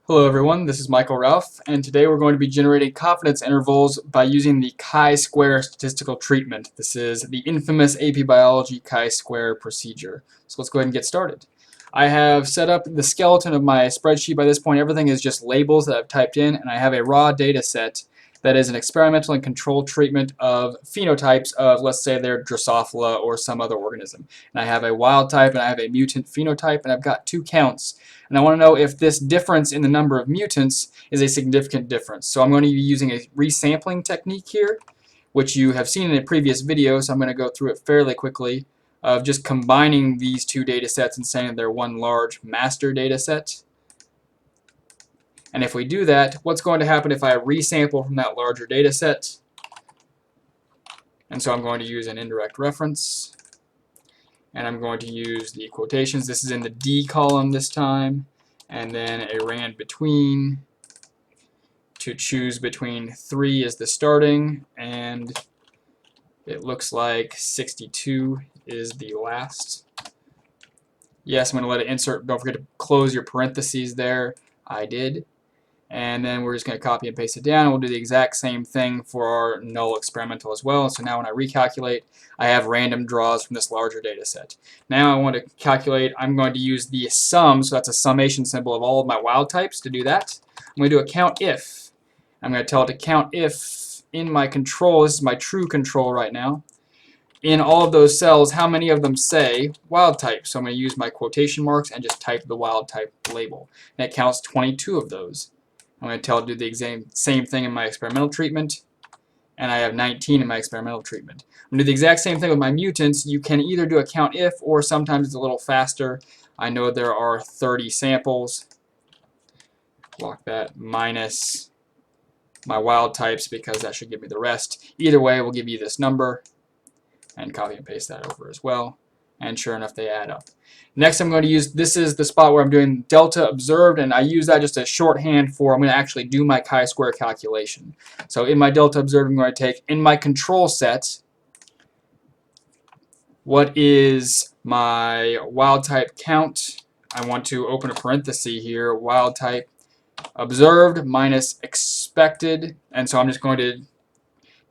Hello everyone, this is Michael Ralph, and today we're going to be generating confidence intervals by using the chi-square statistical treatment. This is the infamous AP Biology chi-square procedure. So let's go ahead and get started. I have set up the skeleton of my spreadsheet by this point. Everything is just labels that I've typed in, and I have a raw data set that is an experimental and controlled treatment of phenotypes of, let's say, they're Drosophila or some other organism. And I have a wild type and I have a mutant phenotype, and I've got two counts. And I want to know if this difference in the number of mutants is a significant difference. So I'm going to be using a resampling technique here, which you have seen in a previous video, so I'm going to go through it fairly quickly, of just combining these two data sets and saying they're one large master data set. And if we do that, what's going to happen if I resample from that larger data set? And so I'm going to use an indirect reference. And I'm going to use the quotations. This is in the D column this time. And then a rand between to choose between 3 as the starting, and it looks like 62 is the last. Yes, I'm going to let it insert. Don't forget to close your parentheses there. I did. And then we're just going to copy and paste it down. We'll do the exact same thing for our null experimental as well. So now when I recalculate, I have random draws from this larger data set. Now I want to calculate, I'm going to use the sum, so that's a summation symbol of all of my wild types to do that. I'm going to do a count if. I'm going to tell it to count if in my control, this is my true control right now, in all of those cells, how many of them say wild type. So I'm going to use my quotation marks and just type the wild type label. And it counts 22 of those. I'm going to tell it to do the same thing in my experimental treatment, and I have 19 in my experimental treatment. I'm going to do the exact same thing with my mutants. You can either do a count if, or sometimes it's a little faster. I know there are 30 samples. Block that, minus my wild types, because that should give me the rest. Either way, we'll give you this number, and copy and paste that over as well. And sure enough, they add up. Next, I'm going to use, this is the spot where I'm doing delta observed, and I use that just as shorthand for I'm going to actually do my chi-square calculation. So in my delta observed, I'm going to take, in my control set, what is my wild type count? I want to open a parenthesis here, wild type observed minus expected, and so I'm just going to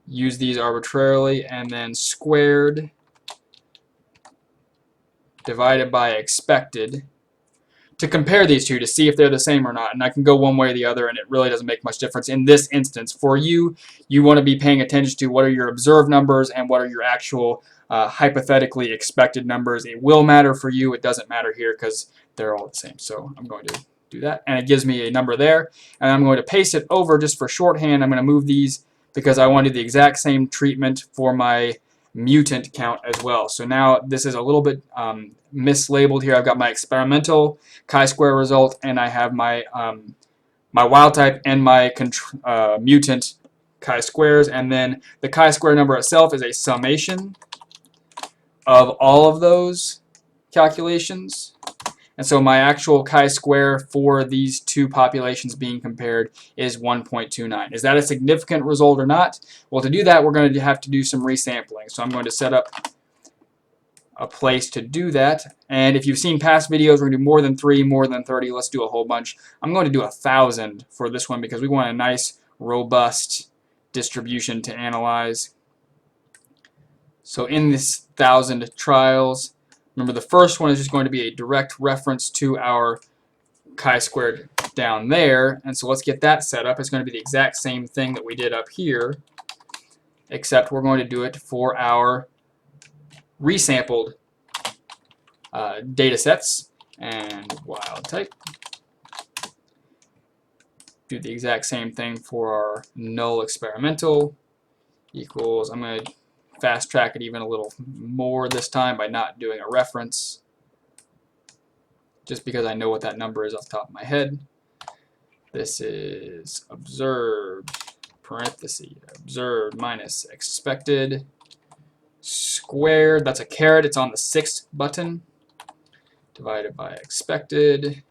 use these arbitrarily, and then squared divided by expected, to compare these two to see if they're the same or not. And I can go one way or the other, and it really doesn't make much difference in this instance. For you, you want to be paying attention to what are your observed numbers and what are your actual hypothetically expected numbers. It will matter for you. It doesn't matter here because they're all the same. So I'm going to do that, and it gives me a number there. And I'm going to paste it over just for shorthand. I'm going to move these because I want to do the exact same treatment for my mutant count as well. So now this is a little bit mislabeled here. I've got my experimental chi-square result, and I have my my wild type and my mutant chi-squares, and then the chi-square number itself is a summation of all of those calculations. And so my actual chi-square for these two populations being compared is 1.29. Is that a significant result or not? Well, to do that, we're going to have to do some resampling. So I'm going to set up a place to do that. And if you've seen past videos, we're going to do more than 3, more than 30. Let's do a whole bunch. I'm going to do 1,000 for this one because we want a nice, robust distribution to analyze. So in this 1,000 trials, remember, the first one is just going to be a direct reference to our chi-squared down there. And so let's get that set up. It's going to be the exact same thing that we did up here, except we're going to do it for our resampled data sets. And wild type. Do the exact same thing for our null experimental. Equals, I'm going to fast track it even a little more this time by not doing a reference, just because I know what that number is off the top of my head. This is observed, parenthesis, observed minus expected, squared, that's a caret, it's on the 6th button, divided by expected.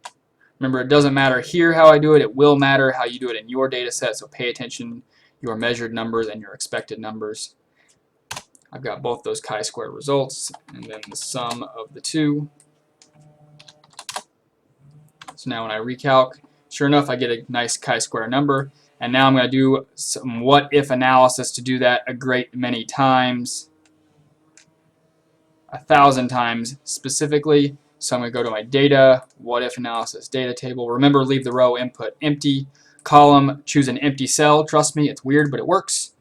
Remember, it doesn't matter here how I do it, it will matter how you do it in your data set, so pay attention your measured numbers and your expected numbers. I've got both those chi-square results, and then the sum of the two. So now when I recalc, Sure enough, I get a nice chi-square number. And now I'm going to do some what-if analysis to do that a great many times. 1,000 times specifically. So I'm going to go to my data, what-if analysis data table. Remember, leave the row input empty. Column, choose an empty cell. Trust me, it's weird, but it works.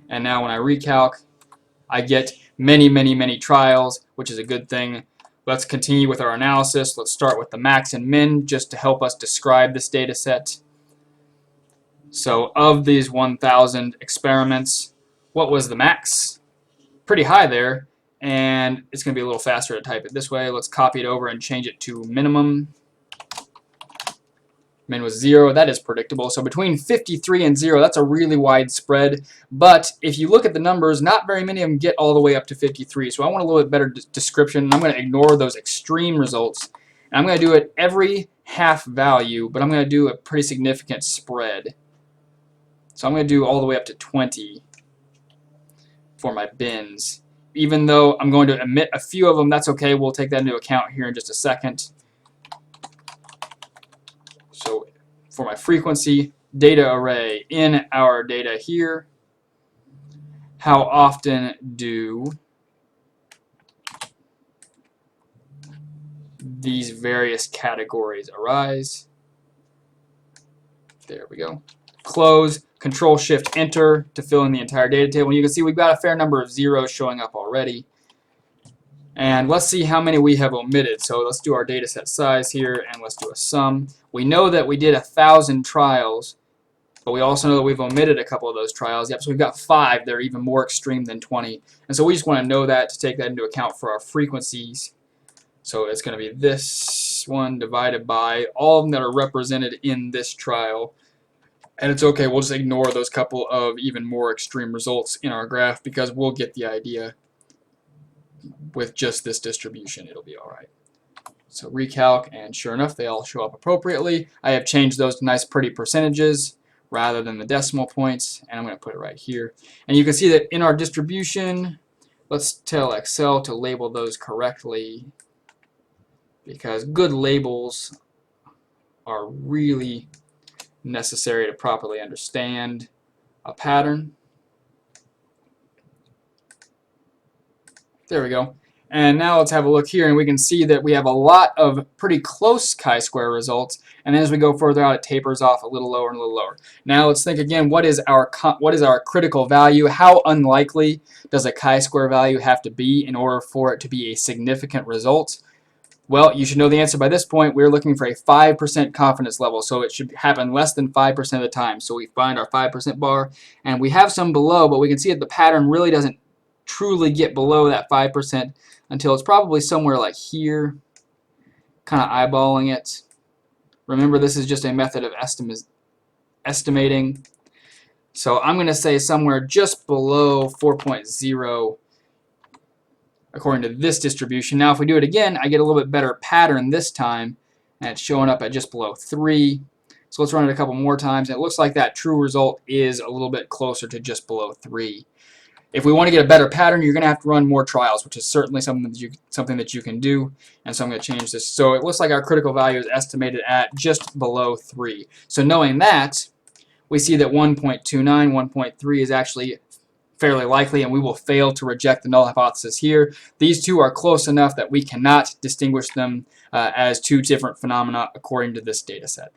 And now when I recalc, I get many, many, many trials, which is a good thing. Let's continue with our analysis. Let's start with the max and min just to help us describe this data set. So of these 1,000 experiments, what was the max? Pretty high there, and it's going to be a little faster to type it this way. Let's copy it over and change it to minimum. Min was 0. That is predictable. So between 53 and 0, that's a really wide spread. But if you look at the numbers, not very many of them get all the way up to 53. So I want a little bit better description. I'm going to ignore those extreme results. And I'm going to do it every half value, but I'm going to do a pretty significant spread. So I'm going to do all the way up to 20 for my bins. Even though I'm going to omit a few of them, that's okay. We'll take that into account here in just a second. So for my frequency data array in our data here, how often do these various categories arise? There we go. Close, Control-Shift-Enter to fill in the entire data table. And you can see we've got a fair number of zeros showing up already. And let's see how many we have omitted. So let's do our data set size here, and let's do a sum. We know that we did 1,000 trials, but we also know that we've omitted a couple of those trials. Yep, so we've got 5 that are even more extreme than 20. And so we just want to know that to take that into account for our frequencies. So it's going to be this one divided by all of them that are represented in this trial. And it's okay, we'll just ignore those couple of even more extreme results in our graph because we'll get the idea with just this distribution. It'll be alright. So recalc, and sure enough, they all show up appropriately. I have changed those to nice pretty percentages rather than the decimal points, and I'm going to put it right here. And you can see that in our distribution, let's tell Excel to label those correctly because good labels are really necessary to properly understand a pattern. There we go. And now let's have a look here, and we can see that we have a lot of pretty close chi-square results, and then as we go further out, it tapers off a little lower and a little lower. Now let's think again, what is our critical value? How unlikely does a chi-square value have to be in order for it to be a significant result? Well, you should know the answer by this point. We're looking for a 5% confidence level, so it should happen less than 5% of the time. So we find our 5% bar, and we have some below, but we can see that the pattern really doesn't truly get below that 5% until it's probably somewhere like here, kind of eyeballing it. Remember, this is just a method of estimating. So I'm going to say somewhere just below 4.0 according to this distribution. Now if we do it again, I get a little bit better pattern this time, and it's showing up at just below 3. So let's run it a couple more times, and it looks like that true result is a little bit closer to just below 3. If we want to get a better pattern, you're going to have to run more trials, which is certainly something that you can do. And so I'm going to change this. So it looks like our critical value is estimated at just below 3. So knowing that, we see that 1.29, 1.3 is actually fairly likely, and we will fail to reject the null hypothesis here. These two are close enough that we cannot distinguish them as two different phenomena according to this data set.